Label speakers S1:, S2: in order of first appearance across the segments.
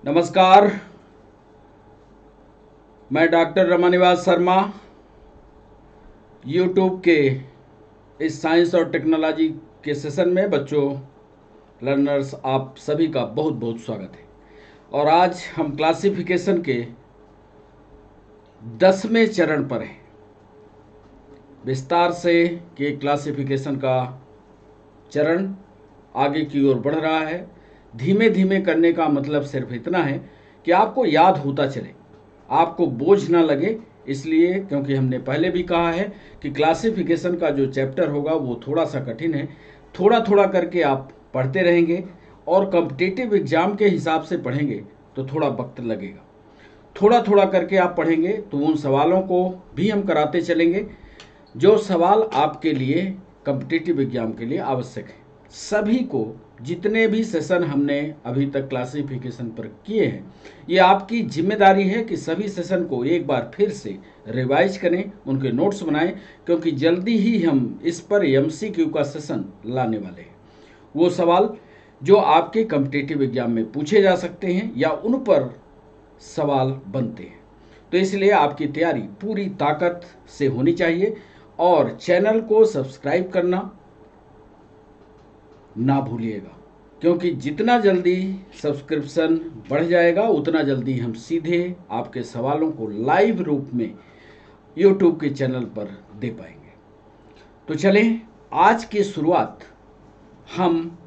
S1: नमस्कार। मैं doctor Ramanivas Sharma YouTube के इस साइंस और टेक्नोलॉजी के सेशन में बच्चों लर्नर्स आप सभी का बहुत बहुत स्वागत है। और आज हम क्लासिफिकेशन के 10वें चरण पर हैं। विस्तार से कि क्लासिफिकेशन का चरण आगे की ओर बढ़ रहा है। धीमे धीमे करने का मतलब सिर्फ इतना है कि आपको याद होता चले, आपको बोझ ना लगे। इसलिए क्योंकि हमने पहले भी कहा है कि क्लासिफिकेशन का जो चैप्टर होगा वो थोड़ा सा कठिन है। थोड़ा थोड़ा करके आप पढ़ते रहेंगे और कॉम्पिटिटिव एग्जाम के हिसाब से पढ़ेंगे तो थोड़ा वक्त लगेगा। थोड़ा थोड़ा करके आप पढ़ेंगे तो उन सवालों को भी हम कराते चलेंगे जो सवाल आपके लिए कॉम्पिटिटिव एग्जाम के लिए आवश्यक है। सभी को जितने भी सेशन हमने अभी तक क्लासिफिकेशन पर किए हैं, ये आपकी जिम्मेदारी है कि सभी सेशन को एक बार फिर से रिवाइज करें, उनके नोट्स बनाएं, क्योंकि जल्दी ही हम इस पर एमसीक्यू का सेशन लाने वाले हैं। वो सवाल जो आपके कॉम्पिटिटिव एग्जाम में पूछे जा सकते हैं या उन पर सवाल बनते हैं। तो इसलिए आपकी तैयारी पूरी ताकत से होनी चाहिए और चैनल को सब्सक्राइब करना ना भूलिएगा, क्योंकि जितना जल्दी सब्सक्रिप्शन बढ़ जाएगा उतना जल्दी हम सीधे आपके सवालों को लाइव रूप में यूट्यूब के चैनल पर दे पाएंगे। तो चलें, आज की शुरुआत हम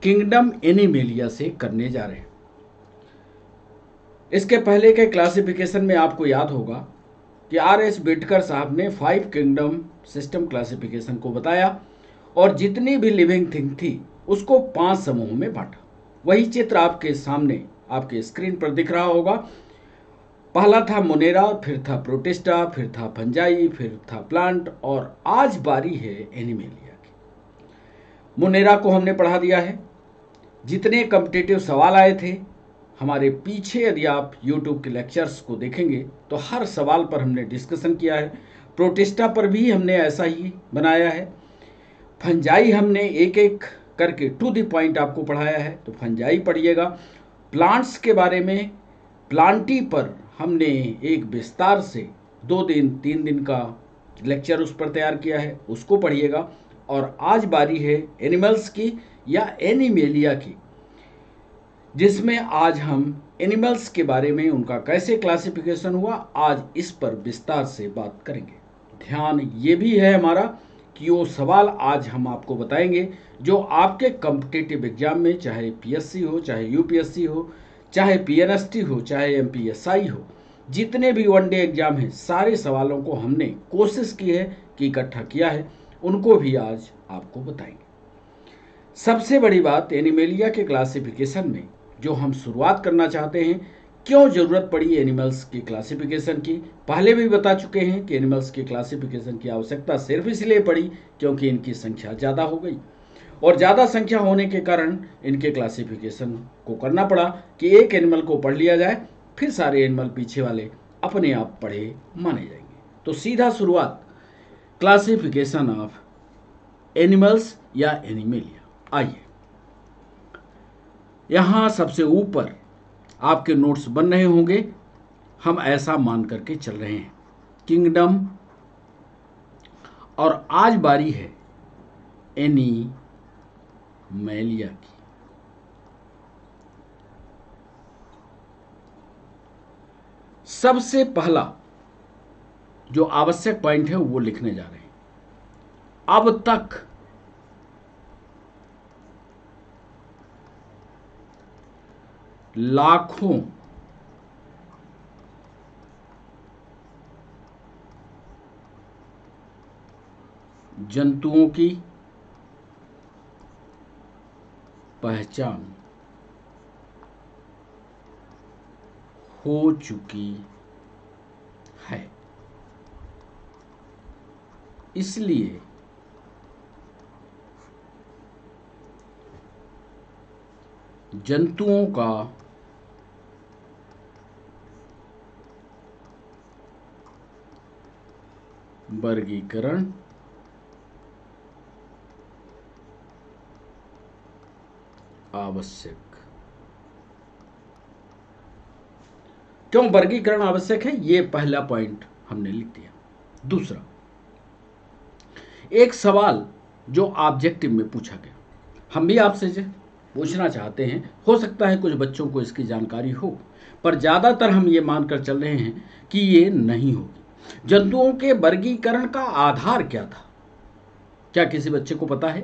S1: किंगडम एनिमेलिया से करने जा रहे हैं। इसके पहले के क्लासिफिकेशन में आपको याद होगा कि आर.एस. बिटकर साहब ने 5 किंगडम सिस्टम क्लासिफिकेशन को बताया और जितनी भी लिविंग थिंग थी उसको 5 समूहों में बांटा। वही चित्र आपके सामने आपके स्क्रीन पर दिख रहा होगा। पहला था मोनेरा, फिर था प्रोटिस्टा, फिर था फंजाई, फिर था प्लांट और आज बारी है एनिमेलिया की। मोनेरा को हमने पढ़ा दिया है। जितने कॉम्पिटिटिव सवाल आए थे हमारे पीछे, यदि आप YouTube के लेक्चर्स को देखेंगे तो हर सवाल पर हमने डिस्कशन किया है। प्रोटिस्टा पर भी हमने ऐसा ही बनाया है। फंजाई हमने एक एक करके टू द पॉइंट आपको पढ़ाया है, तो फंजाई पढ़िएगा। प्लांट्स के बारे में प्लांटी पर हमने एक विस्तार से 2 दिन 3 दिन का लेक्चर उस पर तैयार किया है, उसको पढ़िएगा। और आज बारी है एनिमल्स की या एनिमेलिया की, जिसमें आज हम एनिमल्स के बारे में उनका कैसे क्लासिफिकेशन हुआ, आज इस पर विस्तार से बात करेंगे। ध्यान ये भी है हमारा कि वो सवाल आज हम आपको बताएंगे जो आपके कॉम्पिटिटिव एग्जाम में, चाहे पीएससी हो, चाहे यूपीएससी हो, चाहे पीएनएसटी हो, चाहे एमपीएसआई हो, जितने भी वनडे एग्जाम हैं, सारे सवालों को हमने कोशिश की है कि इकट्ठा किया है, उनको भी आज आपको बताएंगे। सबसे बड़ी बात, एनिमेलिया के क्लासिफिकेशन में जो हम शुरुआत करना चाहते हैं, क्यों ज़रूरत पड़ी एनिमल्स की क्लासिफिकेशन की। पहले भी बता चुके हैं कि एनिमल्स की क्लासिफिकेशन की आवश्यकता सिर्फ इसलिए पड़ी क्योंकि इनकी संख्या ज़्यादा हो गई और ज़्यादा संख्या होने के कारण इनके क्लासिफिकेशन को करना पड़ा कि एक एनिमल को पढ़ लिया जाए, फिर सारे एनिमल पीछे वाले अपने आप पढ़े माने जाएंगे। तो सीधा शुरुआत, क्लासिफिकेशन ऑफ एनिमल्स या एनिमेलिया। आइए, यहाँ सबसे ऊपर आपके नोट्स बन रहे होंगे, हम ऐसा मान करके चल रहे हैं किंगडम, और आज बारी है एनिमेलिया की। सबसे पहला जो आवश्यक पॉइंट है वो लिखने जा रहे हैं। अब तक लाखों जंतुओं की पहचान हो चुकी है, इसलिए जंतुओं का वर्गीकरण आवश्यक क्यों वर्गीकरण आवश्यक है, ये पहला पॉइंट हमने लिख दिया। दूसरा, एक सवाल जो ऑब्जेक्टिव में पूछा गया, हम भी आपसे पूछना चाहते हैं, हो सकता है कुछ बच्चों को इसकी जानकारी हो, पर ज़्यादातर हम ये मानकर चल रहे हैं कि ये नहीं होगी। जंतुओं के वर्गीकरण का आधार क्या था? क्या किसी बच्चे को पता है?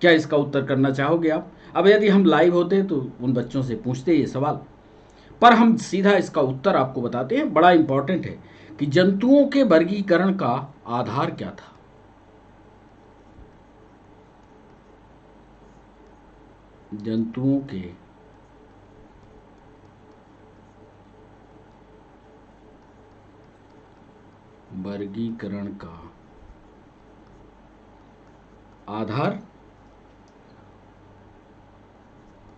S1: क्या इसका उत्तर करना चाहोगे आप? अब यदि हम लाइव होते तो उन बच्चों से पूछते ये सवाल, पर हम सीधा इसका उत्तर आपको बताते हैं। बड़ा इंपॉर्टेंट है कि जंतुओं के वर्गीकरण का आधार क्या था। जंतुओं के वर्गीकरण का आधार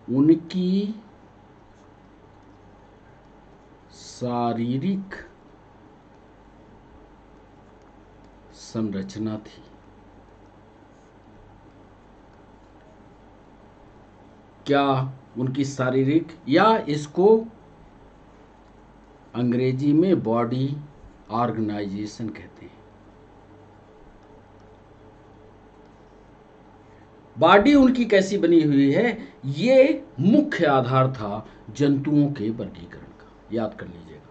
S1: उनकी शारीरिक संरचना थी। क्या उनकी शारीरिक, या इसको अंग्रेजी में बॉडी ऑर्गेनाइजेशन कहते हैं। बॉडी उनकी कैसी बनी हुई है, ये मुख्य आधार था जंतुओं के वर्गीकरण का। याद कर लीजिएगा,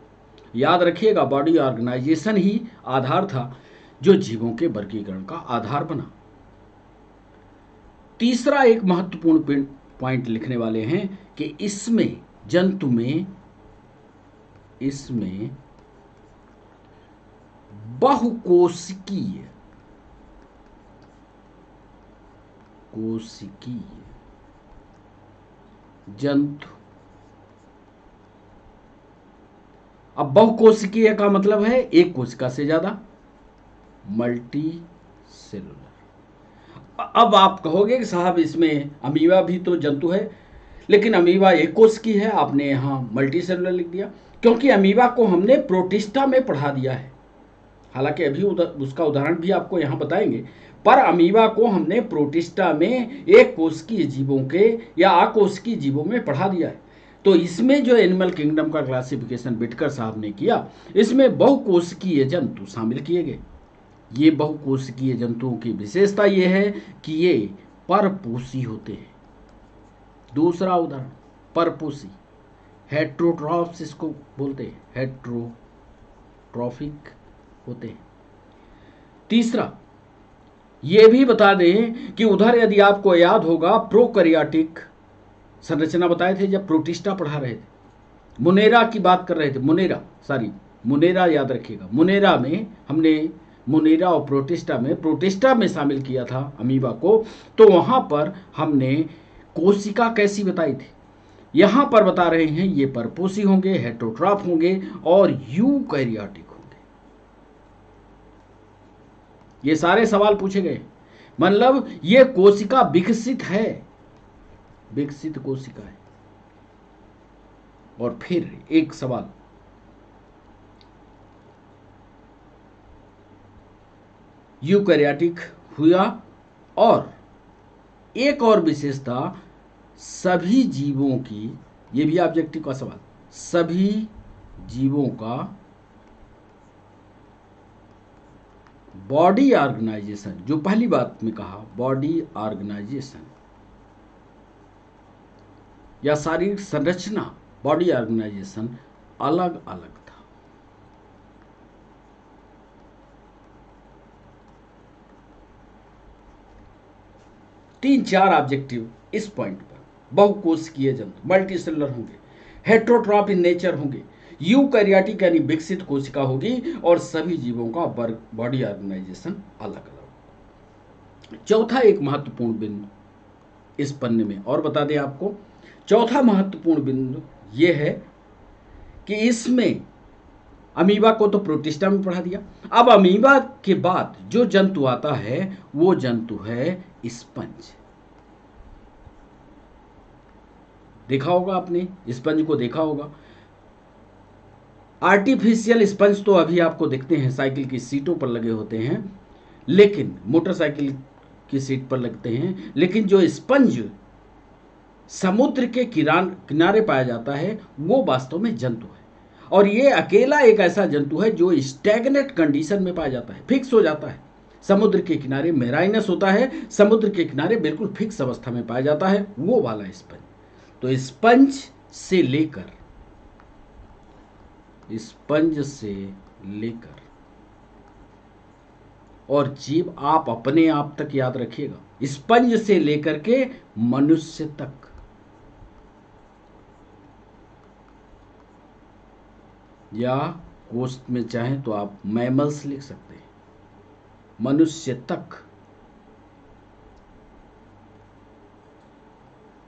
S1: याद रखिएगा, बॉडी ऑर्गेनाइजेशन ही आधार था जो जीवों के वर्गीकरण का आधार बना। तीसरा एक महत्वपूर्ण पॉइंट लिखने वाले हैं कि इसमें जंतु में बहुकोशिकीय जंतु। अब बहुकोशिकीय का मतलब है एक कोशिका से ज्यादा, मल्टी सेलुलर। अब आप कहोगे कि साहब इसमें अमीबा भी तो जंतु है, लेकिन अमीबा एक कोश की है, आपने यहाँ मल्टी सेलुलर लिख दिया। क्योंकि अमीबा को हमने प्रोटिस्टा में पढ़ा दिया है, हालांकि अभी उसका उदाहरण भी आपको यहाँ बताएंगे, पर अमीबा को हमने प्रोटिस्टा में एक कोशिकीय जीवों के या अकोशिकीय जीवों में पढ़ा दिया है। तो इसमें जो एनिमल किंगडम का क्लासिफिकेशन बिटकर साहब ने किया, इसमें बहुकोशिकीय जंतु शामिल किए गए। ये बहुकोशिकीय जंतुओं की विशेषता ये है कि ये परपोषी होते हैं। दूसरा उदाहरण, परपोषी, हेट्रोट्रॉफ्स इसको बोलते हैं, हेट्रोट्रॉफिक होते हैं। तीसरा ये भी बता दें कि उधर यदि आपको याद होगा प्रोकैरियोटिक संरचना बताए थे जब प्रोटिस्टा पढ़ा रहे थे, मुनेरा की बात कर रहे थे, मुनेरा याद रखिएगा। मुनेरा में हमने मुनेरा और प्रोटिस्टा में शामिल किया था अमीबा को, तो वहां पर हमने कोशिका कैसी बताई थी। यहां पर बता रहे हैं ये परपोषी होंगे, हेट्रोट्रॉफ होंगे और यूकैरियोटिक होंगे। ये सारे सवाल पूछे गए, मतलब ये कोशिका विकसित है, विकसित कोशिका है। और फिर एक सवाल, यूकैरियोटिक हुआ, और एक और विशेषता, सभी जीवों की, ये भी ऑब्जेक्टिव का सवाल, सभी जीवों का बॉडी ऑर्गेनाइजेशन, जो पहली बात में कहा बॉडी ऑर्गेनाइजेशन या शारीरिक संरचना, बॉडी ऑर्गेनाइजेशन अलग अलग था। तीन चार ऑब्जेक्टिव इस पॉइंट पर, बहुकोशिकीय जंतु, मल्टीसेलुलर होंगे, हेट्रोट्रॉफ इन नेचर होंगे, यूकैरियोटिक यानी विकसित कोशिका होगी, और सभी जीवों का बॉडी ऑर्गेनाइजेशन अलग अलग। चौथा एक महत्वपूर्ण बिंदु इस पन्ने में और बता दें आपको, चौथा महत्वपूर्ण बिंदु यह है कि इसमें अमीबा को तो प्रोटिस्टा में पढ़ा दिया, अब अमीबा के बाद जो जंतु आता है वो जंतु है स्पंज। देखा होगा आपने, स्पंज को देखा होगा। आर्टिफिशियल स्पंज तो अभी आपको दिखते हैं, साइकिल की सीटों पर लगे होते हैं, लेकिन मोटरसाइकिल की सीट पर लगते हैं, लेकिन जो स्पंज समुद्र के किनारे पाया जाता है वो वास्तव में जंतु है। और ये अकेला एक ऐसा जंतु है जो स्टैग्नेट कंडीशन में पाया जाता है, फिक्स हो जाता है। समुद्र के किनारे मेराइनस होता है, समुद्र के किनारे बिल्कुल फिक्स अवस्था में पाया जाता है, वो वाला स्पंज। तो स्पंज से लेकर और जीव आप अपने आप तक याद रखिएगा, स्पंज से लेकर के मनुष्य तक, या कोष्ठ में चाहें तो आप मैमल्स लिख सकते हैं, मनुष्य तक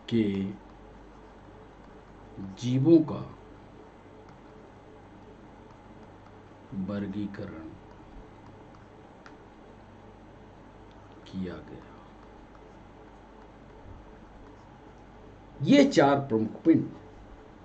S1: के जीवों का वर्गीकरण किया गया। ये 4 प्रमुख पिंड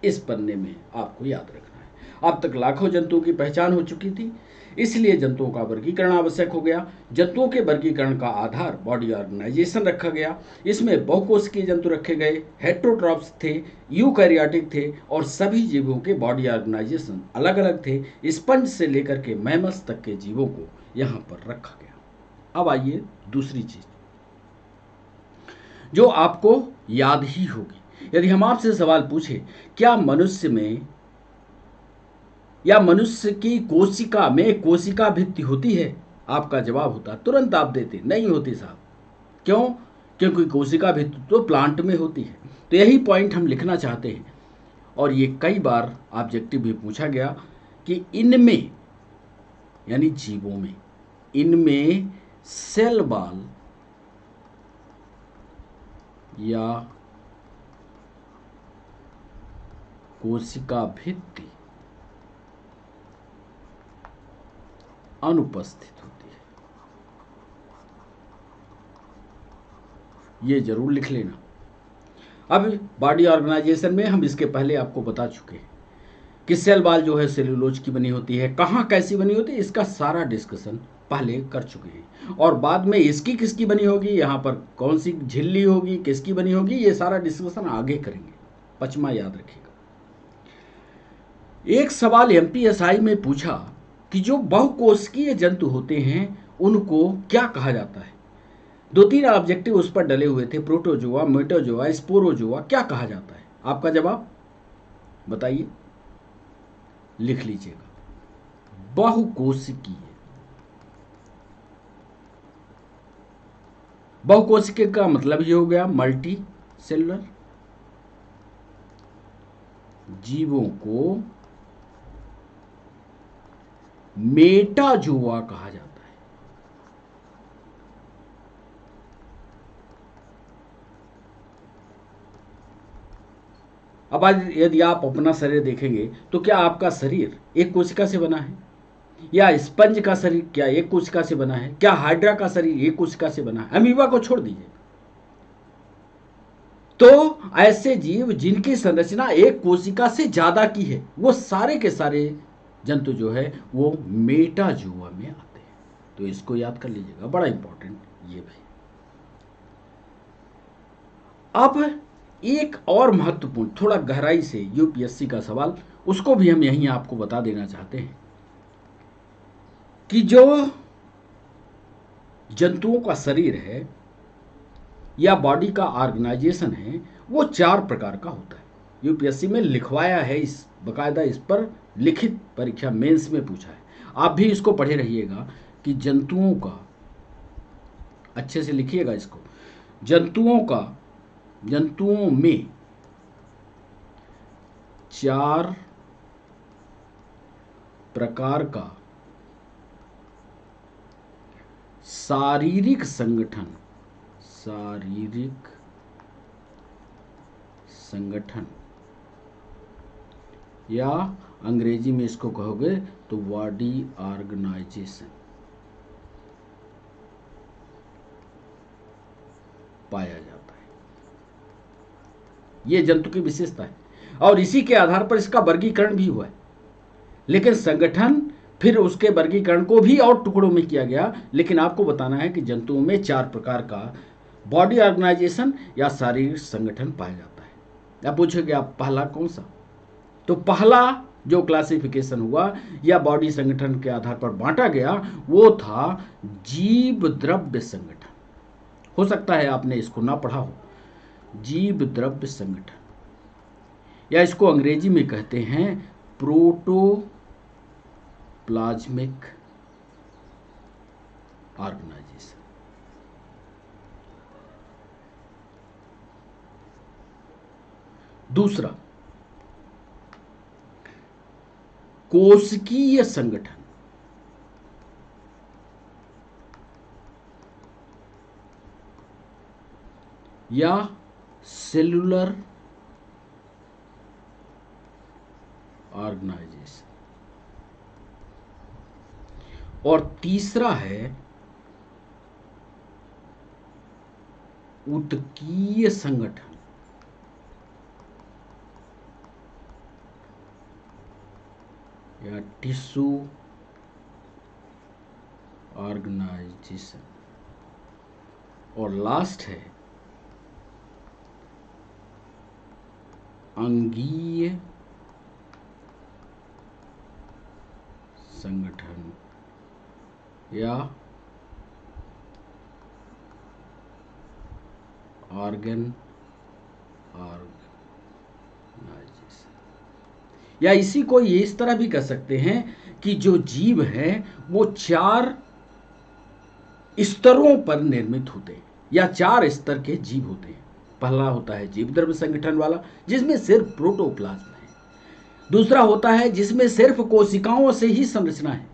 S1: इस पन्ने में आपको याद रखना है। अब तक लाखों जंतुओं की पहचान हो चुकी थी, इसलिए जंतुओं का वर्गीकरण आवश्यक हो गया। जंतुओं के वर्गीकरण का आधार बॉडी ऑर्गेनाइजेशन रखा गया। इसमें बहुकोशिकीय जंतु रखे गए, हेटेरोट्रॉप्स थे, यूकैरियोटिक थे, और सभी जीवों के बॉडी ऑर्गेनाइजेशन अलग अलग थे। स्पंज से लेकर के मैमल्स तक के जीवों को यहाँ पर रखा गया। अब आइए दूसरी चीज जो आपको याद ही होगी। यदि हम आपसे सवाल पूछे क्या मनुष्य में या मनुष्य की कोशिका में कोशिका भित्ति होती है, आपका जवाब होता तुरंत आप देते नहीं होती साहब। क्यों? क्योंकि कोशिका भित्ति तो प्लांट में होती है। तो यही पॉइंट हम लिखना चाहते हैं, और ये कई बार ऑब्जेक्टिव भी पूछा गया कि इनमें यानी जीवों में, इनमें सेल वॉल या कोशिका भित्ति अनुपस्थित होती है। ये जरूर लिख लेना। अब बॉडी ऑर्गेनाइजेशन में हम इसके पहले आपको बता चुके हैं कि सेल वॉल जो है सेल्यूलोज की बनी होती है, कहाँ कैसी बनी होती है इसका सारा डिस्कशन पहले कर चुके हैं। और बाद में इसकी किसकी बनी होगी, यहाँ पर कौन सी झिल्ली होगी, किसकी बनी होगी, ये सारा डिस्कशन आगे करेंगे। पचमा याद रखिएगा। एक सवाल एमपीएसआई में पूछा कि जो बहुकोशिकीय जंतु होते हैं उनको क्या कहा जाता है। 2-3 ऑब्जेक्टिव उस पर डले हुए थे, प्रोटोजोआ, मेटाजोआ, स्पोरोजोआ, क्या कहा जाता है? आपका जवाब बताइए, लिख लीजिएगा। बहुकोशिकीय, बहुकोशिकीय का मतलब ये हो गया मल्टी सेलुलर। जीवों को मेटाजोआ कहा जाता है। अब आज यदि आप अपना शरीर देखेंगे तो क्या आपका शरीर एक कोशिका से बना है, या स्पंज का शरीर क्या एक कोशिका से बना है, क्या हाइड्रा का शरीर एक कोशिका से बना है? अमीबा को छोड़ दीजिए। तो ऐसे जीव जिनकी संरचना एक कोशिका से ज्यादा की है, वो सारे के सारे जंतु जो है वो मेटाजोआ में आते हैं। तो इसको याद कर लीजिएगा, बड़ा इंपॉर्टेंट ये भी। अब एक और महत्वपूर्ण, थोड़ा गहराई से यूपीएससी का सवाल, उसको भी हम यहीं आपको बता देना चाहते हैं कि जो जंतुओं का शरीर है या बॉडी का ऑर्गेनाइजेशन है वो 4 प्रकार का होता है। यूपीएससी में लिखवाया है, इस बकायदा इस पर लिखित परीक्षा मेंस में पूछा है। आप भी इसको पढ़े रहिएगा कि जंतुओं का, अच्छे से लिखिएगा इसको, जंतुओं में 4 प्रकार का शारीरिक संगठन या अंग्रेजी में इसको कहोगे तो बॉडी ऑर्गेनाइजेशन पाया जाता है। यह जंतु की विशेषता है और इसी के आधार पर इसका वर्गीकरण भी हुआ है। लेकिन संगठन फिर उसके वर्गीकरण को भी और टुकड़ों में किया गया। लेकिन आपको बताना है कि जंतुओं में 4 प्रकार का बॉडी ऑर्गेनाइजेशन या शारीरिक संगठन पाया जाता है। अब पूछोगे आप पहला कौन सा, तो पहला जो क्लासिफिकेशन हुआ या बॉडी संगठन के आधार पर बांटा गया वो था जीव द्रव्य संगठन। हो सकता है आपने इसको ना पढ़ा हो, जीव द्रव्य संगठन, या इसको अंग्रेजी में कहते हैं प्रोटोप्लाज्मिक ऑर्गेनाइजेशन। दूसरा, कोशिकीय संगठन, या सेलुलर ऑर्गेनाइजेशन। और तीसरा है ऊतकीय संगठन, या टिश्यू ऑर्गेनाइजेशन। और लास्ट है अंगीय संगठन, या ऑर्गन ऑर्गेनाइजेशन। या इसी को ये इस तरह भी कह सकते हैं कि जो जीव हैं वो 4 स्तरों पर निर्मित होते हैं, या 4 स्तर के जीव होते हैं। पहला होता है जीव द्रव्य संगठन वाला, जिसमें सिर्फ प्रोटोप्लाज्म है। दूसरा होता है जिसमें सिर्फ कोशिकाओं से ही संरचना है।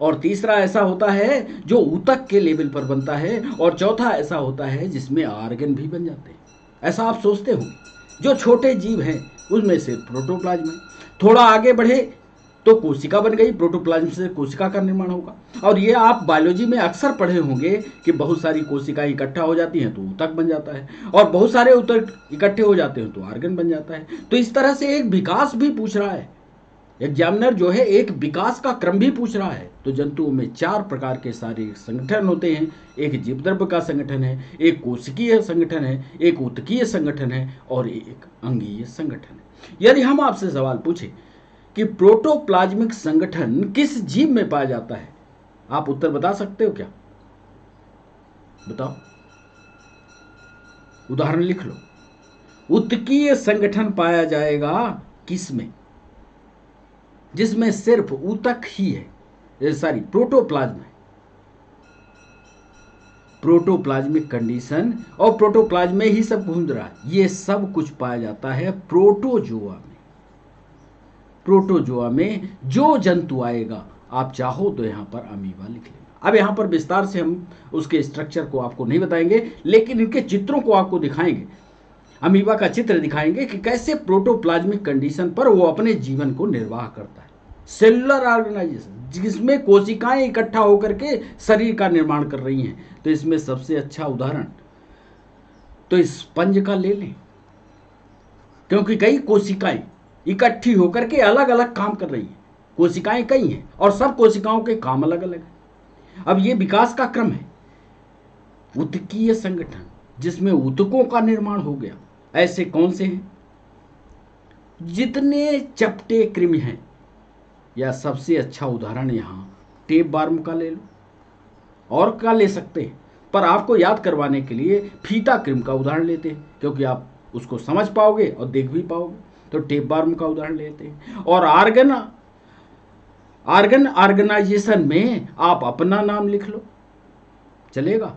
S1: और तीसरा ऐसा होता है जो ऊतक के लेवल पर बनता है। और चौथा ऐसा होता है जिसमें आर्गन भी बन जाते हैं। ऐसा आप सोचते होंगे जो छोटे जीव हैं उसमें सिर्फ प्रोटोप्लाज्म है। थोड़ा आगे बढ़े तो कोशिका बन गई, प्रोटोप्लाज्म से कोशिका का निर्माण होगा। और ये आप बायोलॉजी में अक्सर पढ़े होंगे कि बहुत सारी कोशिकाएं इकट्ठा हो जाती हैं तो ऊतक बन जाता है, और बहुत सारे ऊतक इकट्ठे हो जाते हैं तो आर्गन बन जाता है। तो इस तरह से एक विकास भी पूछ रहा है एग्जामिनर, जो है एक विकास का क्रम भी पूछ रहा है। तो जंतुओं में 4 प्रकार के शारीरिक संगठन होते हैं। एक जीवद्रव्य का संगठन है, एक कोशिकीय संगठन है, एक ऊतकीय संगठन है, और एक अंगीय संगठन है। यदि हम आपसे सवाल पूछें कि प्रोटोप्लाज्मिक संगठन किस जीव में पाया जाता है, आप उत्तर बता सकते हो क्या? बताओ, उदाहरण लिख लो। ऊतकीय संगठन पाया जाएगा किस में? जिसमें सिर्फ ऊतक ही है, प्रोटोप्लाज्म है। प्रोटोप्लाज्मिक कंडीशन, और प्रोटोप्लाज्म में ही सब घूम रहा है। ये सब कुछ पाया जाता है प्रोटोजोआ में। प्रोटोजोआ में जो जंतु आएगा, आप चाहो तो यहां पर अमीबा लिख लेना। अब यहां पर विस्तार से हम उसके स्ट्रक्चर को आपको नहीं बताएंगे, लेकिन इनके चित्रों को आपको दिखाएंगे। अमीबा का चित्र दिखाएंगे कि कैसे प्रोटोप्लाज्मिक कंडीशन पर वो अपने जीवन को निर्वाह करता है। सेलुलर ऑर्गेनाइजेशन, जिसमें कोशिकाएं इकट्ठा होकर के शरीर का निर्माण कर रही हैं। तो इसमें सबसे अच्छा उदाहरण तो स्पंज का ले लें, क्योंकि कई कोशिकाएं इकट्ठी होकर के अलग अलग काम कर रही हैं। कोशिकाएं कई हैं और सब कोशिकाओं के काम अलग अलग हैं। अब ये विकास का क्रम है। ऊतकीय संगठन, जिसमें ऊतकों का निर्माण हो गया। ऐसे कौन से हैं? जितने चपटे कृमि हैं, या सबसे अच्छा उदाहरण यहां टेप बार्म का ले लो, और का ले सकते हैं, पर आपको याद करवाने के लिए फीता कृमि का उदाहरण लेते हैं, क्योंकि आप उसको समझ पाओगे और देख भी पाओगे। तो टेप बार्म का उदाहरण लेते हैं। और आर्गन ऑर्गेनाइजेशन में आप अपना नाम लिख लो, चलेगा?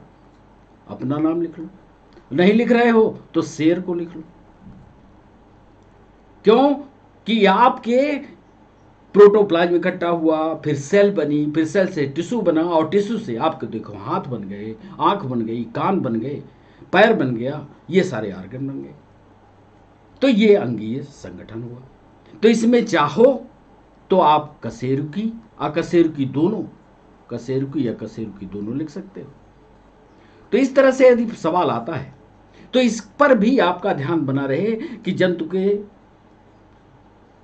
S1: अपना नाम लिख लो। नहीं लिख रहे हो तो शेर को लिख लो। क्यों? कि आपके प्रोटोप्लाज्म इकट्ठा हुआ, फिर सेल बनी, फिर सेल से टिश्यू बना, और टिश्यू से आपके देखो हाथ बन गए, आंख बन गई, कान बन गए, पैर बन गया, ये सारे ऑर्गन बन गए। तो ये अंगीय संगठन हुआ। तो इसमें चाहो तो आप कशेरुकी अकशेरुकी दोनों, कशेरुकी या कशेरुकी दोनों लिख सकते हो। तो इस तरह से यदि सवाल आता है तो इस पर भी आपका ध्यान बना रहे कि जंतु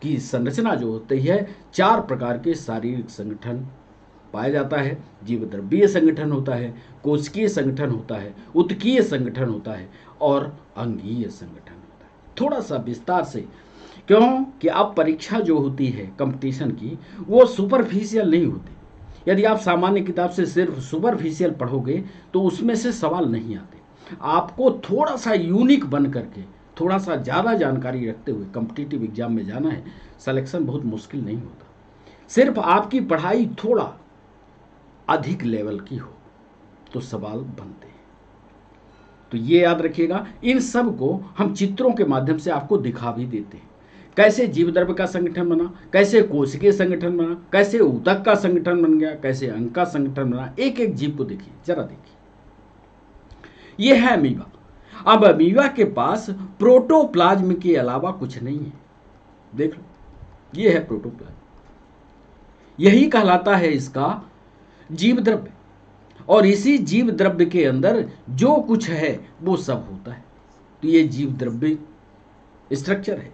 S1: की संरचना जो होती है, 4 प्रकार के शारीरिक संगठन पाया जाता है। जीवद्रव्यीय संगठन होता है, कोशिकीय संगठन होता है, ऊतकीय संगठन होता है, और अंगीय संगठन होता है। थोड़ा सा विस्तार से, क्यों कि अब परीक्षा जो होती है कंपटीशन की, वो सुपरफिशियल नहीं होती। यदि आप सामान्य किताब से सिर्फ सुपरफिशियल पढ़ोगे तो उसमें से सवाल नहीं आते। आपको थोड़ा सा यूनिक बन करके, थोड़ा सा ज़्यादा जानकारी रखते हुए कॉम्पिटिटिव एग्जाम में जाना है। सिलेक्शन बहुत मुश्किल नहीं होता, सिर्फ आपकी पढ़ाई थोड़ा अधिक लेवल की हो तो सवाल बनते हैं। तो ये याद रखिएगा, इन सब को हम चित्रों के माध्यम से आपको दिखा भी देते हैं। कैसे जीवद्रव्य का संगठन बना, कैसे कोशिकीय संगठन बना, कैसे ऊतक का संगठन बन गया, कैसे अंग का संगठन बना। एक एक जीव को देखिए, जरा देखिए। ये है अमीबा। अब अमीबा के पास प्रोटोप्लाज्म के अलावा कुछ नहीं है। देख लो, ये है प्रोटोप्लाज्म, यही कहलाता है इसका जीव द्रव्य। और इसी जीव द्रव्य के अंदर जो कुछ है वो सब होता है। तो ये जीव द्रव्य स्ट्रक्चर है,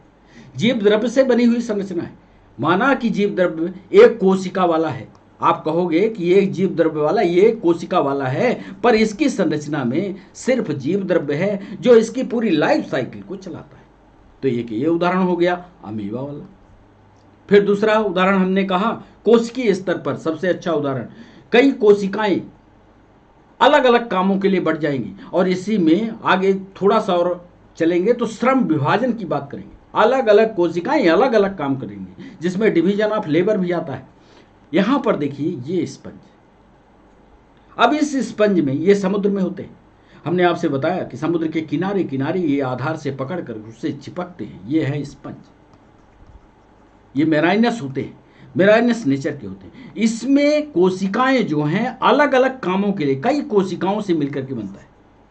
S1: जीव द्रव्य से बनी हुई संरचना है। माना कि जीव द्रव्य एक कोशिका वाला है, आप कहोगे कि ये जीव द्रव्य वाला, ये कोशिका वाला है, पर इसकी संरचना में सिर्फ जीव द्रव्य है जो इसकी पूरी लाइफ साइकिल को चलाता है। तो एक ये उदाहरण हो गया अमीबा वाला। फिर दूसरा उदाहरण हमने कहा कोशिकीय स्तर पर, सबसे अच्छा उदाहरण, कई कोशिकाएं अलग अलग कामों के लिए बढ़ जाएंगी। और इसी में आगे थोड़ा सा और चलेंगे तो श्रम विभाजन की बात करेंगे। अलग अलग कोशिकाएं अलग अलग काम करेंगी, जिसमें डिवीजन ऑफ लेबर भी आता है। यहां पर देखिए ये स्पंज, अब इस स्पंज में, ये समुद्र में होते हैं, हमने आपसे बताया कि समुद्र के किनारे किनारे ये आधार से पकड़कर उससे चिपकते हैं। ये है स्पंज, ये मेराइनस होते हैं, मेराइनस नेचर के होते हैं। इसमें कोशिकाएं जो हैं अलग अलग कामों के लिए कई कोशिकाओं से मिलकर के बनता है।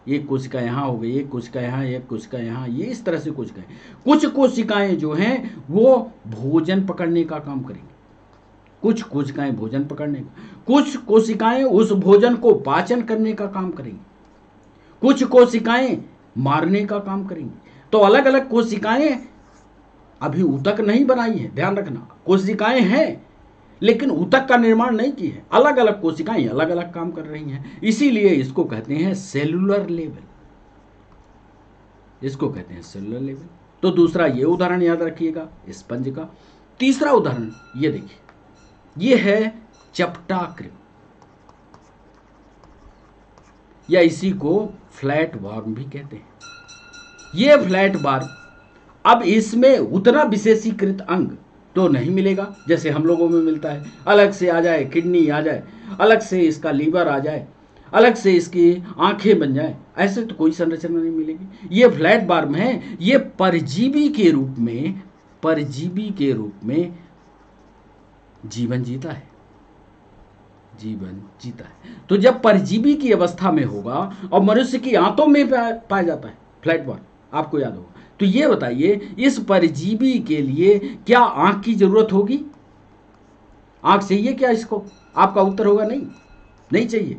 S1: एक कोशिका यहाँ हो गई, एक कोशिका यहाँ, एक कोशिका यहाँ, ये इस तरह से कोशिकाएं। कुछ कोशिकाएं जो हैं वो भोजन पकड़ने का काम करेंगी, कुछ कोशिकाएं भोजन पकड़ने का, कुछ कोशिकाएं उस भोजन को पाचन करने का काम करेंगी, कुछ कोशिकाएं मारने का काम करेंगी। तो अलग अलग कोशिकाएं, अभी ऊतक नहीं बनाई है, ध्यान रखना, कोशिकाएं हैं लेकिन ऊतक का निर्माण नहीं की है। अलग अलग कोशिकाएं अलग अलग काम कर रही हैं, इसीलिए इसको कहते हैं सेलुलर लेवल, इसको कहते हैं सेलुलर लेवल। तो दूसरा ये उदाहरण याद रखिएगा स्पंज का। तीसरा उदाहरण ये देखिए, ये है चपटाकृम, या इसी को फ्लैट वार्म भी कहते हैं। ये फ्लैट वार्म, अब इसमें उतना विशेषीकृत अंग तो नहीं मिलेगा जैसे हम लोगों में मिलता है। अलग से आ जाए किडनी आ जाए, अलग से इसका लीवर आ जाए, अलग से इसकी आंखें बन जाए, ऐसे तो कोई संरचना नहीं मिलेगी। ये फ्लैट वार्म है, ये परजीवी के रूप में, परजीवी के रूप में जीवन जीता है, जीवन जीता है। तो जब परजीवी की अवस्था में होगा और मनुष्य की आंतों में पाया जाता है फ्लैट वार्म, आपको याद होगा। तो ये बताइए इस परजीवी के लिए क्या आंख की जरूरत होगी? आंख चाहिए क्या इसको? आपका उत्तर होगा नहीं, नहीं चाहिए।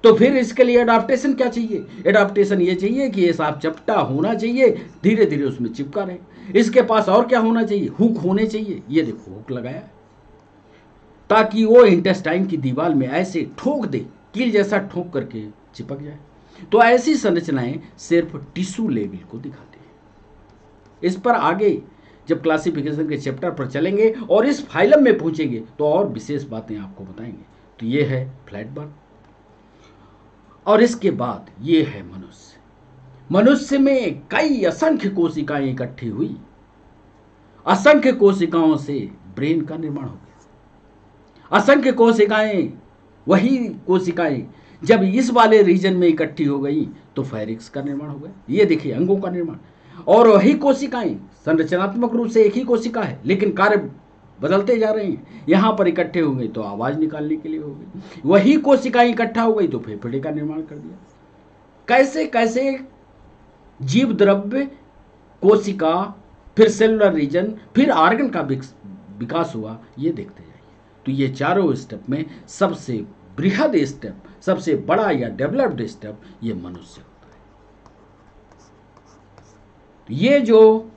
S1: तो फिर इसके लिए एडाप्टेशन क्या चाहिए? एडाप्टेशन ये चाहिए कि ये साफ चपटा होना चाहिए, धीरे धीरे उसमें चिपका रहे। इसके पास और क्या होना चाहिए? हुक होने चाहिए। ये देखो हुक लगाया ताकि वो इंटेस्टाइन की दीवार में ऐसे ठोक दे, कील जैसा ठोक करके चिपक जाए। तो ऐसी संरचनाएं सिर्फ टिश्यू लेवल को दिखाती है। इस पर आगे जब क्लासिफिकेशन के चैप्टर पर चलेंगे और इस फाइलम में पहुंचेंगे तो और विशेष बातें आपको बताएंगे। तो ये है फ्लैट बार, और इसके बाद ये है मनुष्य। मनुष्य में कई असंख्य कोशिकाएं इकट्ठी हुई, असंख्य कोशिकाओं से ब्रेन का निर्माण हो गया। असंख्य कोशिकाएं, वही कोशिकाएं जब इस वाले रीजन में इकट्ठी हो गई तो फेरिक्स का निर्माण हो गया। ये देखिए अंगों का निर्माण। और वही कोशिकाएं संरचनात्मक रूप से एक ही कोशिका है लेकिन कार्य बदलते जा रहे हैं। यहां पर इकट्ठे हो गई तो आवाज निकालने के लिए हो गई, वही कोशिकाएं इकट्ठा हो गई तो फेफड़े का निर्माण कर दिया। कैसे कैसे जीव द्रव्य, कोशिका, फिर सेलुलर रीजन, फिर ऑर्गन का विकास हुआ, ये देखते जाइए। तो ये चारों स्टेप में सबसे बृहद स्टेप, सबसे बड़ा या डेवलप्ड स्टेप ये मनुष्य होता है। तो ये जो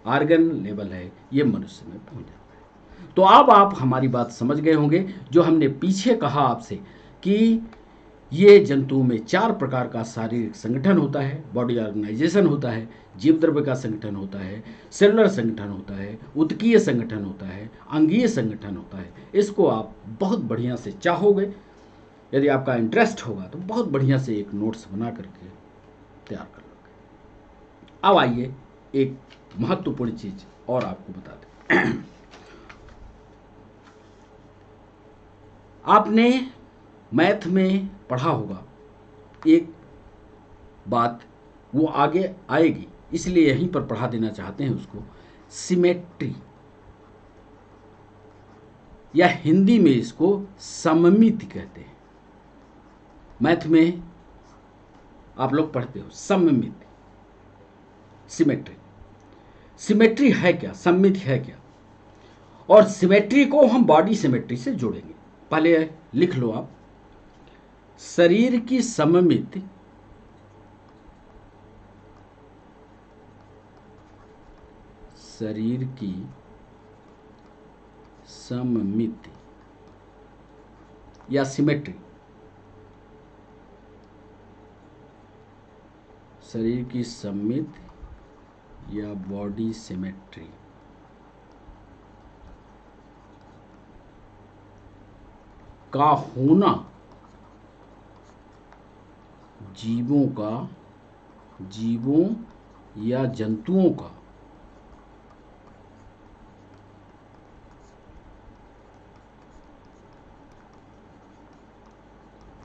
S1: ऑर्गन लेवल है ये मनुष्य में पहुंच जाता है। तो अब आप हमारी बात समझ गए होंगे जो हमने पीछे कहा आपसे कि ये जंतुओं में 4 प्रकार का शारीरिक संगठन होता है, बॉडी ऑर्गेनाइजेशन होता है, जीव द्रव्य का संगठन होता है, सेलुलर संगठन होता है, उत्कीय संगठन होता है, अंगीय संगठन होता है। इसको आप बहुत बढ़िया से चाहोगे, यदि आपका इंटरेस्ट होगा तो बहुत बढ़िया से एक नोट्स बना करके तैयार कर लोगे। अब आइए एक महत्वपूर्ण चीज और आपको बता दें। आपने मैथ में पढ़ा होगा एक बात, वो आगे आएगी इसलिए यहीं पर पढ़ा देना चाहते हैं उसको, सिमेट्री, या हिंदी में इसको सममिति कहते हैं। मैथ में आप लोग पढ़ते हो सममिति, सिमेट्री। सिमेट्री है क्या, सममिति है क्या, और सिमेट्री को हम बॉडी सिमेट्री से जोड़ेंगे। पहले लिख लो आप, शरीर की सममिति शरीर की सममिति या सिमेट्री, शरीर की सममिति या बॉडी सिमेट्री का होना जीवों या जंतुओं का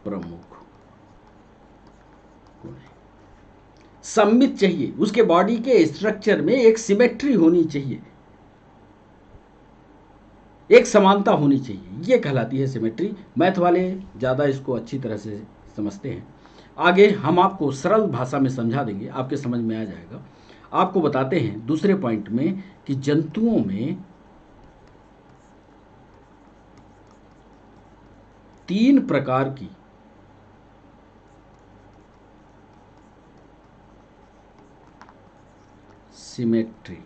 S1: प्रमुख गुण है। सममित चाहिए, उसके बॉडी के स्ट्रक्चर में एक सिमेट्री होनी चाहिए, एक समानता होनी चाहिए, ये कहलाती है सिमेट्री। मैथ वाले ज़्यादा इसको अच्छी तरह से समझते हैं। आगे हम आपको सरल भाषा में समझा देंगे, आपके समझ में आ जाएगा। आपको बताते हैं दूसरे पॉइंट में कि जंतुओं में 3 प्रकार की सिमेट्री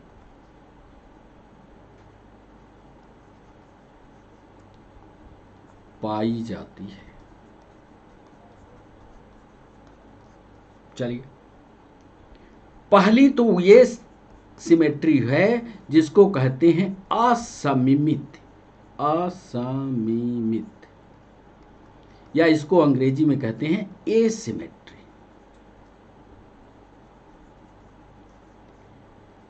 S1: पाई जाती है। चलिए, पहली तो ये सिमेट्री है जिसको कहते हैं असमिमित, या इसको अंग्रेजी में कहते हैं एसिमेट्री।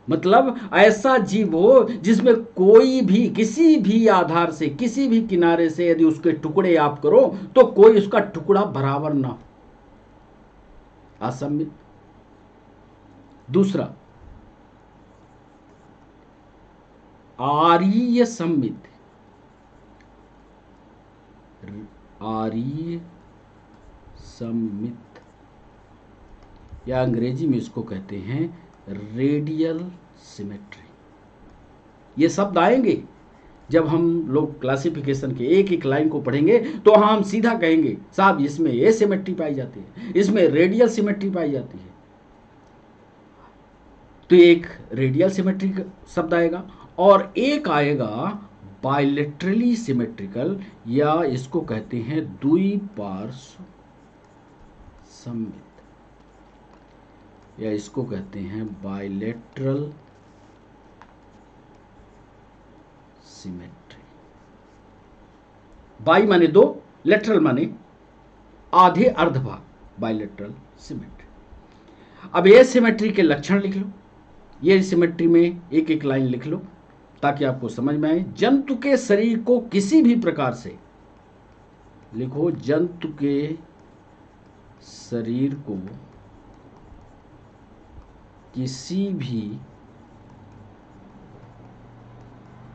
S1: मतलब ऐसा जीव हो जिसमें कोई भी किसी भी आधार से, किसी भी किनारे से यदि उसके टुकड़े आप करो तो कोई उसका टुकड़ा बराबर ना हो, असमित। दूसरा, आरीय सम्मित, आरीय सम्मित, या अंग्रेजी में इसको कहते हैं रेडियल सिमेट्री। ये शब्द आएंगे जब हम लोग क्लासिफिकेशन के एक एक लाइन को पढ़ेंगे तो हम सीधा कहेंगे साहब इसमें ये सिमेट्री पाई जाती है, इसमें रेडियल सिमेट्री पाई जाती है। तो एक रेडियल सिमेट्री शब्द आएगा और एक आएगा बायलेटरली सिमेट्रिकल, या इसको कहते हैं द्विपार्श्व सममित, या इसको कहते हैं बायलेटरल सिमेट्री। बाई माने 2, लेटरल माने आधे अर्धभाग, बायलेटरल सिमेट्री। अब ये सिमेट्री के लक्षण लिख लो, ये सिमेट्री में एक एक लाइन लिख लो ताकि आपको समझ में आए। जंतु के शरीर को किसी भी प्रकार से, लिखो, जंतु के शरीर को किसी भी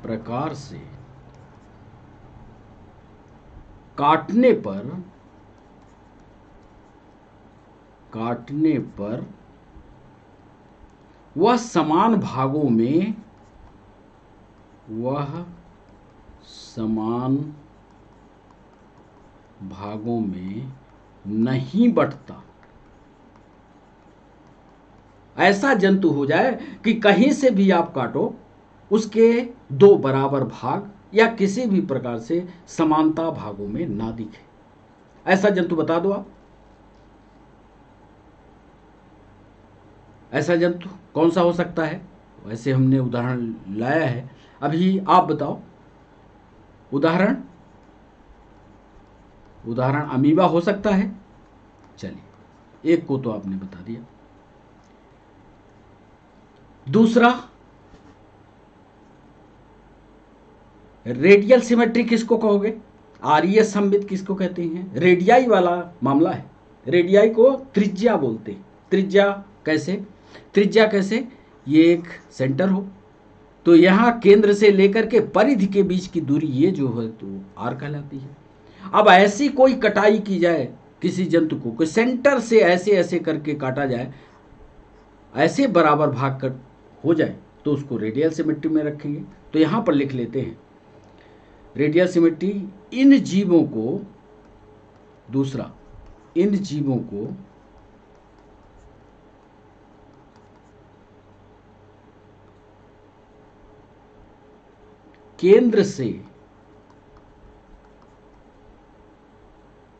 S1: प्रकार से काटने पर वह समान भागों में नहीं बंटता। ऐसा जंतु हो जाए कि कहीं से भी आप काटो उसके 2 बराबर भाग या किसी भी प्रकार से समानता भागों में ना दिखे, ऐसा जंतु बता दो आप, ऐसा जंतु कौन सा हो सकता है? वैसे हमने उदाहरण लाया है, अभी आप बताओ उदाहरण। उदाहरण अमीबा हो सकता है। चलिए, एक को तो आपने बता दिया। दूसरा, रेडियल सिमेट्री किसको कहोगे? आर्यस सममित किसको कहते हैं? रेडियाई वाला मामला है। रेडियाई को त्रिज्या बोलते हैं। त्रिज्या कैसे? त्रिज्या कैसे? ये एक सेंटर हो तो यहां केंद्र से लेकर के परिधि के बीच की दूरी ये जो है तो आर कहलाती है। अब ऐसी कोई कटाई की जाए किसी जंतु को, कोई सेंटर से ऐसे ऐसे करके काटा जाए, ऐसे बराबर भाग कर हो जाए, तो उसको रेडियल सिमेट्री में रखेंगे। तो यहां पर लिख लेते हैं रेडियल सिमेट्री इन जीवों को, दूसरा इन जीवों को केंद्र से,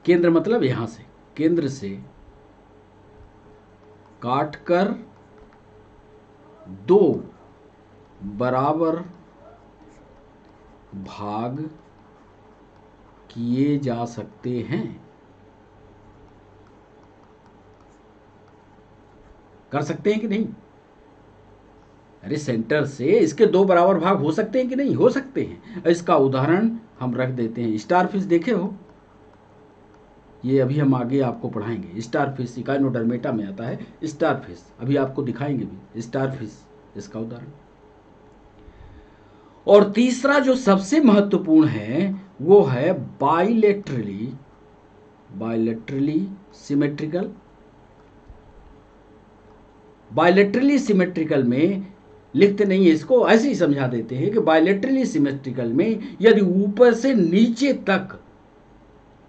S1: केंद्र मतलब यहां से, केंद्र से काटकर दो बराबर भाग किए जा सकते हैं। कर सकते हैं कि नहीं? अरे सेंटर से इसके दो बराबर भाग हो सकते हैं कि नहीं? हो सकते हैं। इसका उदाहरण हम रख देते हैं। स्टारफिश देखे हो? ये अभी हम आगे आपको पढ़ाएंगे। स्टारफिश इकाइनोडर्मेटा में आता है स्टारफिश, अभी आपको दिखाएंगे भी स्टारफिश इसका उदाहरण। और तीसरा जो सबसे महत्वपूर्ण है वो है bilaterally, bilaterally symmetrical. Bilaterally symmetrical में लिखते नहीं है, इसको ऐसे ही समझा देते हैं कि बाइलेटरली सिमेट्रिकल में यदि ऊपर से नीचे तक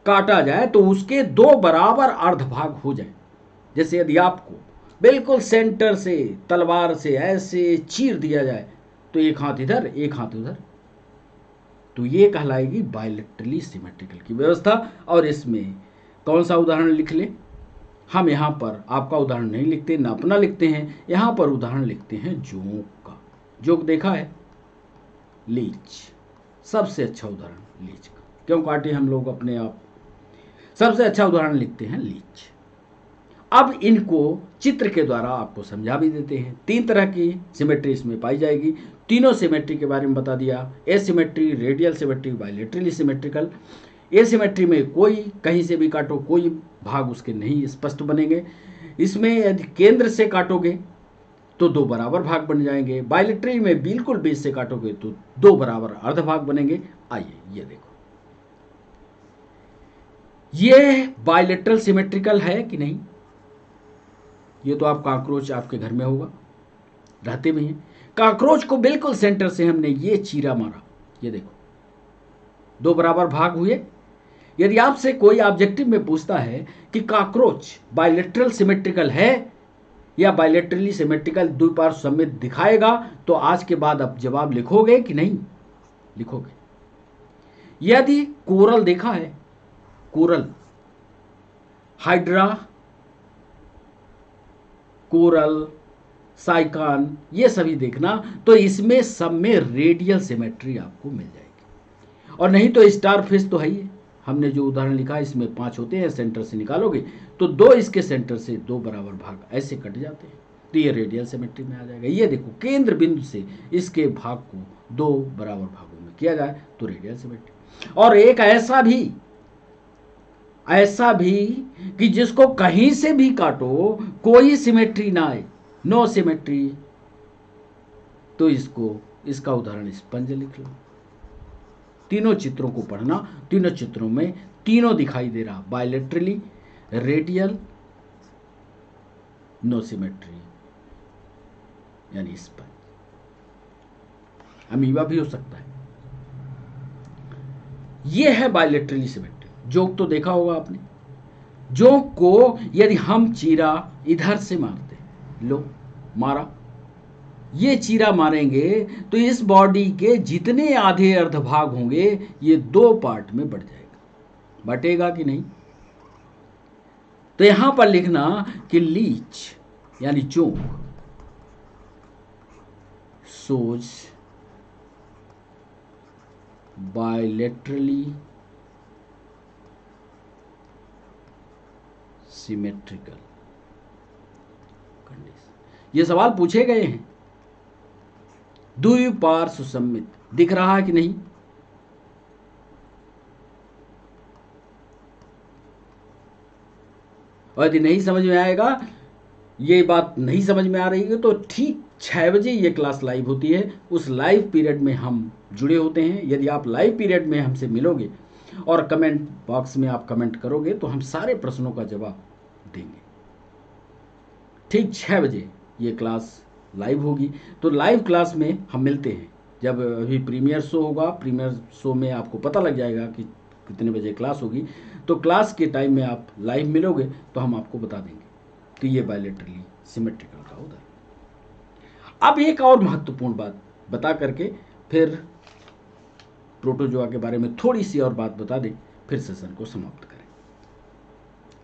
S1: काटा जाए तो उसके दो बराबर अर्धभाग हो जाए। जैसे यदि आपको बिल्कुल सेंटर से तलवार से ऐसे चीर दिया जाए तो एक हाथ इधर एक हाथ उधर, तो ये कहलाएगी बाइलेटरली सिमेट्रिकल की व्यवस्था। और इसमें कौन सा उदाहरण लिख ले? हम यहाँ पर आपका उदाहरण नहीं लिखते, ना अपना लिखते हैं, यहाँ पर उदाहरण लिखते हैं जोंक का। जोंक देखा है? लीच, सबसे अच्छा उदाहरण लीच का। क्यों काटे हम लोग अपने आप? सबसे अच्छा उदाहरण लिखते हैं लीच। अब इनको चित्र के द्वारा आपको समझा भी देते हैं। तीन तरह की सिमेट्री इसमें पाई जाएगी। तीनों सिमेट्री के बारे में बता दिया, asymmetry, radial symmetry, bilaterally symmetrical. Asymmetry में कोई कहीं से भी काटो कोई भाग उसके नहीं स्पष्ट बनेंगे। इसमें यदि केंद्र से काटोगे तो दो बराबर भाग बन जाएंगे। बाइलेटरली में बिल्कुल बीच से काटोगे तो दो बराबर अर्ध भाग बनेंगे। आइए ये देखो, ये बाइलेटरल सिमेट्रिकल है कि नहीं? ये तो आप काकरोच आपके घर में होगा, रहते भी हैं। काकरोच को बिल्कुल सेंटर से हमने ये चीरा मारा, ये देखो दो बराबर भाग हुए। यदि आपसे कोई ऑब्जेक्टिव में पूछता है कि काकरोच बाइलेटरल सिमेट्रिकल है या बाइलेटरली सिमेट्रिकल द्विपार्श्व सममित दिखाएगा, तो आज के बाद आप जवाब लिखोगे कि नहीं? लिखोगे। यदि कोरल देखा है? कोरल, हाइड्रा, कोरल, साइकान, ये सभी देखना, तो इसमें सब में रेडियल सिमेट्री आपको मिल जाएगी। और नहीं तो स्टारफिश तो है ही, हमने जो उदाहरण लिखा इसमें 5 होते हैं, सेंटर से निकालोगे तो दो इसके सेंटर से दो बराबर भाग ऐसे कट जाते हैं, तो ये रेडियल सिमेट्री में आ जाएगा। ये देखो केंद्र बिंदु से इसके भाग को दो बराबर भागों में किया जाए तो रेडियल सिमेट्री। और एक ऐसा भी कि जिसको कहीं से भी काटो कोई सिमेट्री ना आए, नो सिमेट्री, तो इसका उदाहरण स्पंज लिख लो। तीनों चित्रों को पढ़ना, तीनों चित्रों में तीनों दिखाई दे रहा, बाइलेटरली, रेडियल, नो सिमेट्री यानी स्पंज। अमीबा भी हो सकता है। यह है बाइलेटरली सिमेट्री। जोंक तो देखा होगा आपने। जोंक को यदि हम चीरा इधर से मारते, लो मारा, ये चीरा मारेंगे तो इस बॉडी के जितने आधे अर्धभाग होंगे ये दो पार्ट में बढ़ जाएगा। बटेगा कि नहीं? तो यहां पर लिखना कि लीच यानी चोंक सोज बायलेटरली सिमेट्रिकल कंडीशन। ये सवाल पूछे गए हैं। द्विपार्श्व सममित दिख रहा है कि नहीं? और यदि नहीं समझ में आएगा, ये बात नहीं समझ में आ रही है, तो ठीक 6 बजे ये क्लास लाइव होती है। उस लाइव पीरियड में हम जुड़े होते हैं। यदि आप लाइव पीरियड में हमसे मिलोगे और कमेंट बॉक्स में आप कमेंट करोगे तो हम सारे प्रश्नों का जवाब देंगे। ठीक 6 बजे ये क्लास लाइव होगी। तो लाइव क्लास में हम मिलते हैं। जब अभी प्रीमियर शो होगा, प्रीमियर शो में आपको पता लग जाएगा कि कितने बजे क्लास होगी। तो क्लास के टाइम में आप लाइव मिलोगे तो हम आपको बता देंगे कि ये बायलेटरली सिमेट्रिकल का उदाहरण। अब एक और महत्वपूर्ण बात बता करके फिर प्रोटोजोआ के बारे में थोड़ी सी और बात बता दें, फिर सेशन को समाप्त करें।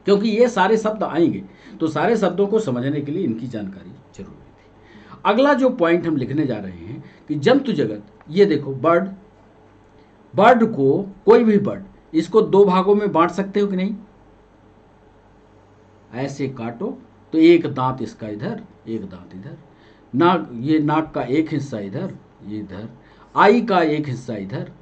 S1: क्योंकि ये सारे शब्द आएंगे तो सारे शब्दों को समझने के लिए इनकी जानकारी जरूरी थी। अगला जो पॉइंट हम लिखने जा रहे हैं कि जंतु जगत, ये देखो बर्ड को, कोई भी बर्ड, इसको 2 भागों में बांट सकते हो कि नहीं? ऐसे काटो तो एक दांत इसका इधर, एक दांत इधर, नाक, ये नाक का एक हिस्सा इधर, ये इधर, आई का एक हिस्सा इधर,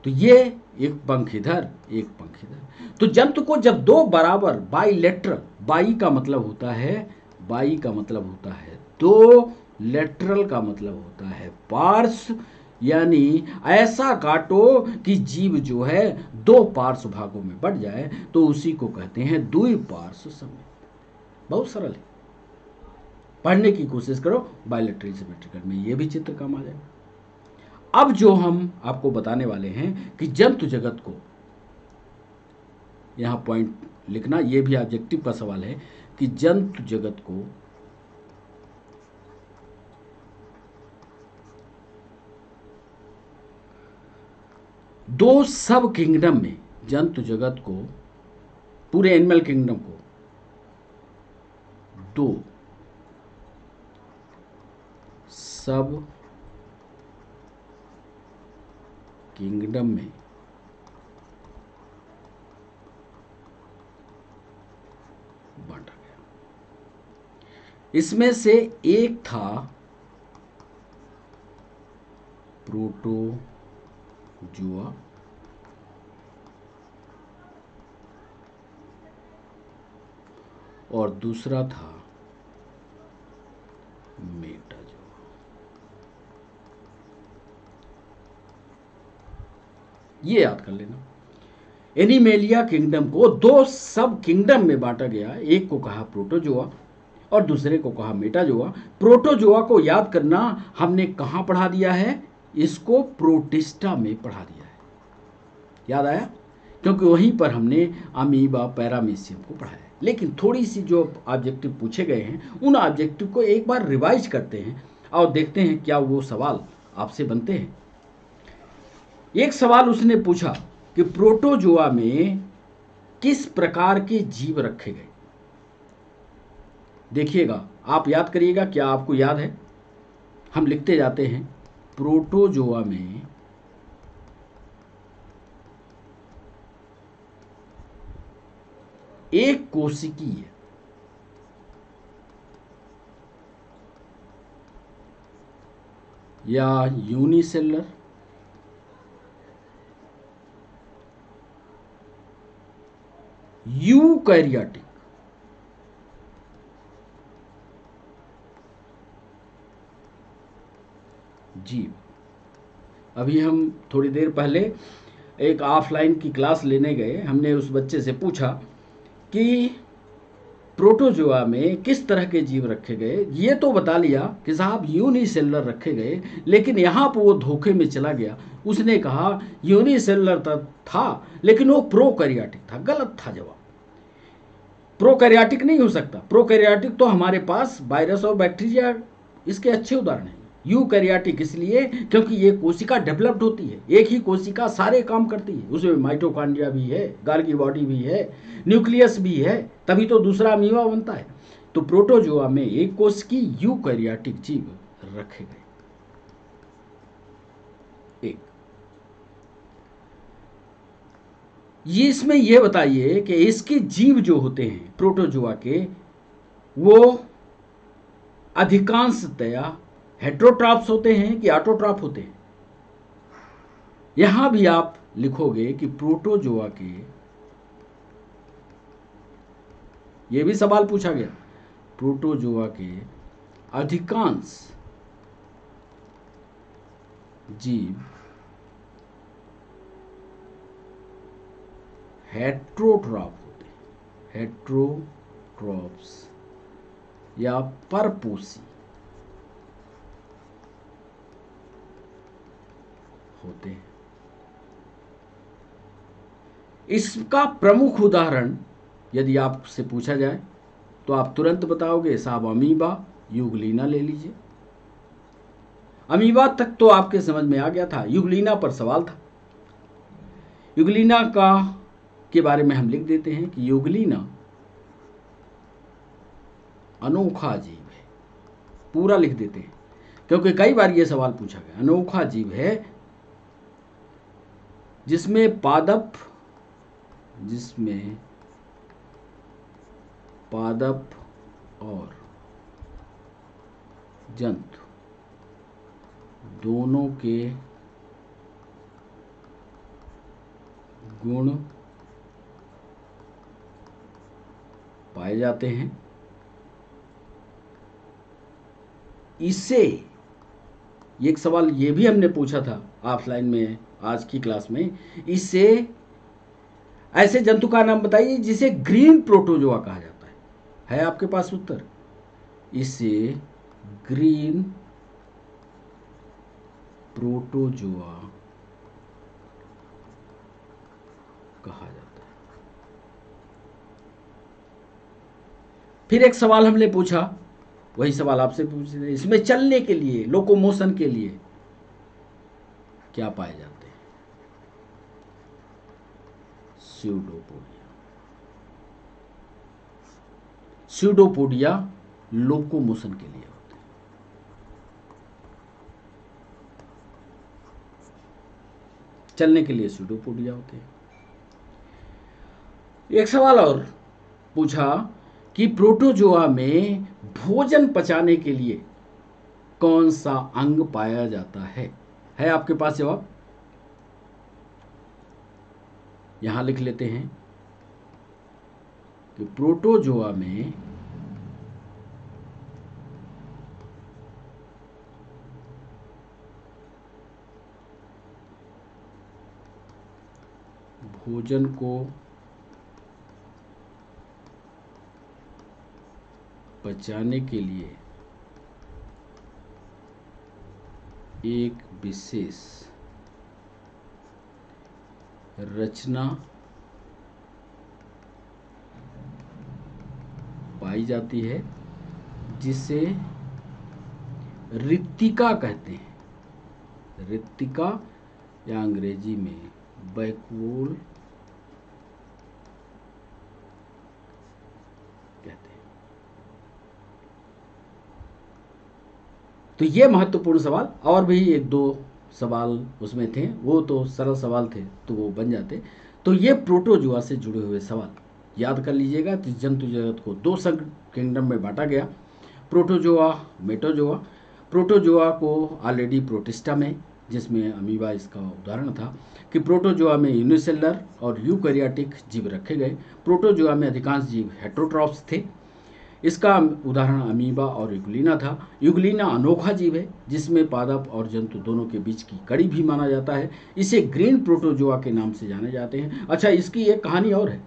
S1: तो ये एक पंख इधर, एक पंख इधर। तो जंतु को जब 2 बराबर बाइलेटरल, बाई का मतलब होता है 2, लेटरल का मतलब होता है पार्श्व, यानी ऐसा काटो कि जीव जो है 2 पार्श्व भागों में बढ़ जाए, तो उसी को कहते हैं द्विपार्श्व सममित। बहुत सरल है, पढ़ने की कोशिश करो। बायलेटरल सिमेट्रिकल में ये भी चित्र काम आ जाएगा। अब जो हम आपको बताने वाले हैं कि जंतु जगत को, यहां पॉइंट लिखना, ये भी ऑब्जेक्टिव का सवाल है कि जंतु जगत को दो सब किंगडम में, जंतु जगत को, पूरे एनिमल किंगडम को 2 सब किंगडम में बांटा गया। इसमें से एक था प्रोटोजुआ, और दूसरा था मेटाजुआ। ये याद कर लेना। एनिमेलिया किंगडम को 2 सब किंगडम में बांटा गया। एक को कहा प्रोटोजुआ और दूसरे को कहा मेटाजुआ। प्रोटोजुआ को याद करना हमने कहां पढ़ा दिया है? इसको प्रोटिस्टा में पढ़ा दिया है। याद आया? क्योंकि वहीं पर हमने अमीबा, पैरामीशियम को पढ़ाया है। लेकिन थोड़ी सी जो ऑब्जेक्टिव पूछे गए हैं, उन ऑब्जेक्टिव को एक बार रिवाइज करते हैं और देखते हैं क्या वो सवाल आपसे बनते हैं। एक सवाल उसने पूछा कि प्रोटोजुआ में किस प्रकार के जीव रखे गए। देखिएगा, आप याद करिएगा, क्या आपको याद है? हम लिखते जाते हैं प्रोटोजुआ में एक कोशिकीय या यूनिसेलर, यूकैरियोटिक जीव। अभी हम थोड़ी देर पहले एक ऑफलाइन की क्लास लेने गए। हमने उस बच्चे से पूछा कि प्रोटोजुआ में किस तरह के जीव रखे गए। ये तो बता लिया कि साहब यूनिसेलुलर रखे गए, लेकिन यहाँ पर वो धोखे में चला गया। उसने कहा यूनिसेलुलर था लेकिन वो प्रोकैरियोटिक था। गलत था जवाब। प्रोकैरियोटिक नहीं हो सकता। प्रोकैरियोटिक तो हमारे पास वायरस और बैक्टीरिया इसके अच्छे उदाहरण हैं। यूकैरियोटिक इसलिए क्योंकि ये कोशिका डेवलप्ड होती है, एक ही कोशिका सारे काम करती है, उसमें माइटोकॉन्ड्रिया भी है, गाल्गी बॉडी भी है, न्यूक्लियस भी है, तभी तो दूसरा अमीबा बनता है। तो प्रोटोजोआ में एक कोश की यूकैरियोटिक जीव रखे गए। एक ये इसमें यह बताइए कि इसके जीव जो होते हैं प्रोटोजोआ के, वो अधिकांशतया हेट्रोट्रॉप्स होते हैं कि ऑटोट्रॉप होते हैं। यहां भी आप लिखोगे कि प्रोटोजोआ के, यह भी सवाल पूछा गया, प्रोटोजोआ के अधिकांश जीव हेट्रोट्रॉप होते हैं, हेट्रोट्रॉप्स या परपोषी होते हैं। इसका प्रमुख उदाहरण यदि आपसे पूछा जाए तो आप तुरंत बताओगे साहब अमीबा, यूग्लिना ले लीजिए। अमीबा तक तो आपके समझ में आ गया था, यूग्लिना पर सवाल था। यूग्लिना के बारे में हम लिख देते हैं कि यूग्लिना अनोखा जीव है, पूरा लिख देते हैं क्योंकि कई बार यह सवाल पूछा गया। अनोखा जीव है जिसमें पादप और जंतु दोनों के गुण पाए जाते हैं। इससे एक सवाल ये भी हमने पूछा था ऑफलाइन में आज की क्लास में, इससे ऐसे जंतु का नाम बताइए जिसे ग्रीन प्रोटोजोआ कहा जाता है आपके पास उत्तर? इससे ग्रीन प्रोटोजोआ कहा जाता है। फिर एक सवाल हमने पूछा, वही सवाल आपसे पूछ रहे, इसमें चलने के लिए, लोकोमोशन के लिए क्या पाए जाते हैं? स्यूडोपोडिया लोकोमोशन के लिए होते हैं। चलने के लिए स्यूडोपोडिया होते हैं। एक सवाल और पूछा कि प्रोटोजोआ में भोजन पचाने के लिए कौन सा अंग पाया जाता है आपके पास जवाब? यहां लिख लेते हैं कि प्रोटोजोआ में भोजन को पचाने के लिए एक विशेष रचना पाई जाती है जिसे रिक्तिका कहते हैं। रिक्तिका या अंग्रेजी में बैकवोल कहते हैं। तो ये महत्वपूर्ण सवाल, और भी एक दो सवाल उसमें थे, वो तो सरल सवाल थे तो वो बन जाते। तो ये प्रोटोजोआ से जुड़े हुए सवाल याद कर लीजिएगा। तो जंतु जगत को दो सब किंगडम में बांटा गया, प्रोटोजोआ, मेटोजोआ। प्रोटोजोआ को ऑलरेडी प्रोटिस्टा में, जिसमें अमीबा इसका उदाहरण था, कि प्रोटोजोआ में यूनिसेलुलर और यूकैरियोटिक जीव रखे गए। प्रोटोजोआ में अधिकांश जीव हेट्रोट्रॉप्स थे। इसका उदाहरण अमीबा और यूग्लिना था। यूग्लिना अनोखा जीव है जिसमें पादप और जंतु दोनों के बीच की कड़ी भी माना जाता है। इसे ग्रीन प्रोटोजोआ के नाम से जाने जाते हैं। अच्छा, इसकी एक कहानी और है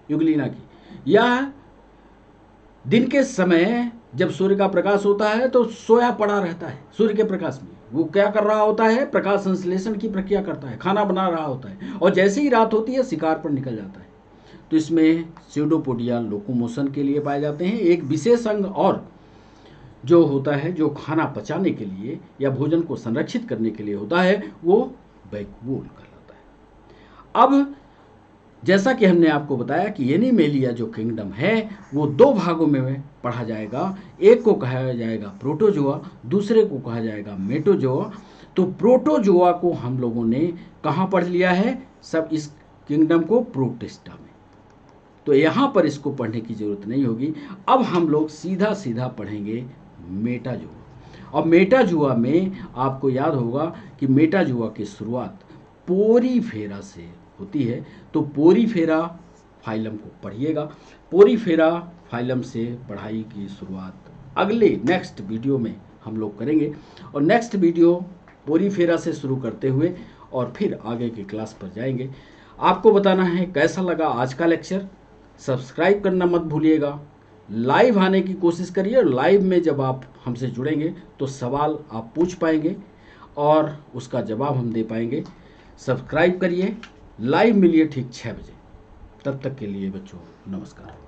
S1: यूग्लिना की। यह दिन के समय जब सूर्य का प्रकाश होता है तो सोया पड़ा रहता है सूर्य के प्रकाश में। वो क्या कर रहा होता है? प्रकाश संश्लेषण की प्रक्रिया करता है, खाना बना रहा होता है, और जैसे ही रात होती है शिकार पर निकल जाता है। तो इसमें स्यूडोपोडिया लोकोमोशन के लिए पाए जाते हैं। एक विशेष अंग और जो होता है, जो खाना पचाने के लिए या भोजन को संरक्षित करने के लिए होता है, वो वैक्यूल कहलाता है। अब जैसा कि हमने आपको बताया कि एनिमेलिया जो किंगडम है वो दो भागों में पढ़ा जाएगा। एक को कहा जाएगा प्रोटोजोआ, दूसरे को कहा जाएगा मेटोजोआ। तो प्रोटोजोआ को हम लोगों ने कहाँ पढ़ लिया है, सब इस किंगडम को प्रोटिस्टा में। तो यहाँ पर इसको पढ़ने की ज़रूरत नहीं होगी। अब हम लोग सीधा सीधा पढ़ेंगे मेटाजोआ। और मेटाजोआ में आपको याद होगा कि मेटाजोआ की शुरुआत पोरीफेरा से होती है। तो पोरीफेरा फाइलम को पढ़िएगा। पोरीफेरा फाइलम से पढ़ाई की शुरुआत अगले नेक्स्ट वीडियो में हम लोग करेंगे। और नेक्स्ट वीडियो पोरीफेरा से शुरू करते हुए और फिर आगे की क्लास पर जाएंगे। आपको बताना है कैसा लगा आज का लेक्चर। सब्सक्राइब करना मत भूलिएगा। लाइव आने की कोशिश करिए। लाइव में जब आप हमसे जुड़ेंगे तो सवाल आप पूछ पाएंगे और उसका जवाब हम दे पाएंगे। सब्सक्राइब करिए। लाइव मिलिए ठीक 6 बजे। तब तक के लिए बच्चों नमस्कार।